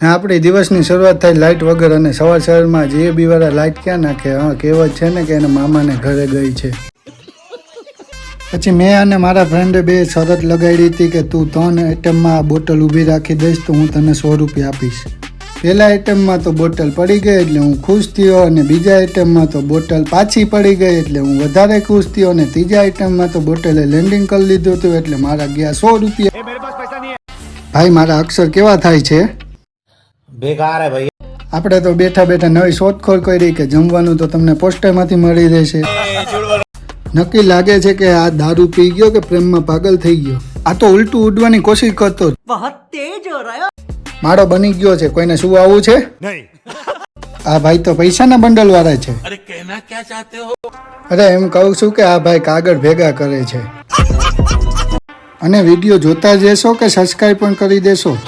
આપણી દિવસની શરૂઆત થાય લાઇટ વગર અને સવારમાં જે બીવાળા લાઇટ ક્યાં નાખે. હા, કહેવત છે ને કે એના મામાને ઘરે ગઈ છે. પછી મેં અને મારા ફ્રેન્ડે બે શરત લગાડી હતી કે તું 3 આઈટમમાં આ બોટલ ઊભી રાખી દઈશ તો હું તને 100 રૂપિયા આપીશ. પહેલા આઈટમમાં તો બોટલ પડી ગઈ એટલે હું ખુશ થયો, અને બીજા આઈટમમાં તો બોટલ પાછી પડી ગઈ એટલે હું વધારે ખુશ થયો, અને ત્રીજા આઈટમમાં તો બોટલે લેન્ડિંગ કરી લીધું હતું એટલે મારા ગયા 100 રૂપિયા. ભાઈ મારા અક્ષર કેવા થાય છે? બેકાર હે ભાઈ. આપણે તો બેઠા બેઠા નવી શોધખોળ કરી કે જમવાનું તો તમને પોસ્ટરમાંથી મળી રહેશે. નક્કી લાગે છે કે આ દારૂ પી ગયો કે પ્રેમમાં પાગલ થઈ ગયો. આ તો ઉલટું ઉડવાની કોશિશ કરતો. મારો બની ગયો છે. કોઈને શું આવું છે? આ ભાઈ તો પૈસાના બંડલ વાળા છે. અરે કહેના ક્યાં ચાહતે હો? અરે એમ કહું છું કે આ ભાઈ કાગળ ભેગા કરે છે. અને વિડીયો જોતા જશો કે સબસ્ક્રાઈબ પણ કરી દેશો?